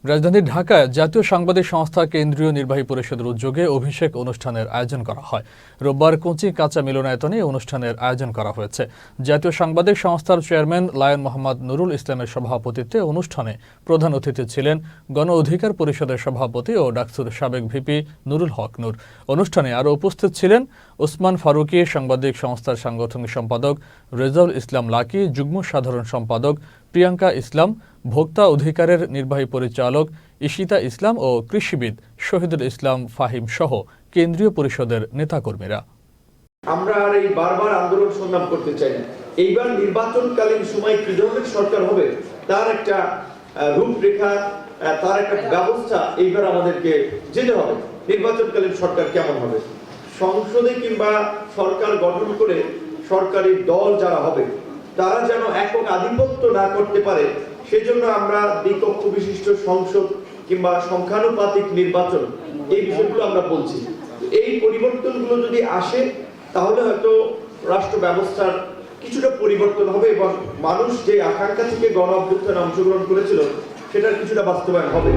রাজধানীর ঢাকায় জাতীয় সাংবাদিক সংস্থা কেন্দ্রীয় নির্বাহী পরিষদের উদ্যোগে অভিষেক অনুষ্ঠানের আয়োজন করা হয়। রোববার কোচি কাঁচা মিলনায়তনে অনুষ্ঠানের আয়োজন করা হয়েছে। জাতীয় সাংবাদিক সংস্থার চেয়ারম্যান লায়ন মোহাম্মদ নুরুল ইসলামের সভাপতিত্বে অনুষ্ঠানে প্রধান অতিথি ছিলেন গণ অধিকার পরিষদের সভাপতি ও ডাকসুর সাবেক ভিপি নুরুল হক নূর। অনুষ্ঠানে আরও উপস্থিত ছিলেন ওসমান ফারুকী, সাংবাদিক সংস্থার সাংগঠনিক সম্পাদক রেজাউল ইসলাম লাকি, যুগ্ম সাধারণ সম্পাদক প্রিয়াঙ্কা ইসলাম, ভোক্তা অধিকারের নির্বাহী পরিচালক ইশিতা ইসলাম ও কৃষিবিদ শহীদুল ইসলাম ফাহিম সহ কেন্দ্রীয় পরিষদের নেতাকর্মীরা। আমরা আর এই বারবার আন্দোলন সংগ্রাম করতে চাই না। এইবার নির্বাচনকালীন সময় কি ধরনের সরকার হবে তার একটা রূপরেখা, তার একটা ব্যবস্থা এইবার আমাদেরকে যেতে হবে। নির্বাচনকালীন সরকার কেমন হবে, সংসদে কিংবা সরকার গঠন করে সরকারি দল যারা হবে তারা যেন একক আধিপত্য না করতে পারে, সেজন্য আমরা দ্বিকক্ষ বিশিষ্ট সংসদ কিংবা সংখ্যানুপাতিক নির্বাচন এই বিষয়গুলো আমরা বলছি। এই পরিবর্তনগুলো যদি আসে তাহলে হয়তো রাষ্ট্র ব্যবস্থার কিছুটা পরিবর্তন হবে এবং মানুষ যে আকাঙ্ক্ষা থেকে গণ অভ্যুত্থানে অংশগ্রহণ করেছিল সেটার কিছুটা বাস্তবায়ন হবে।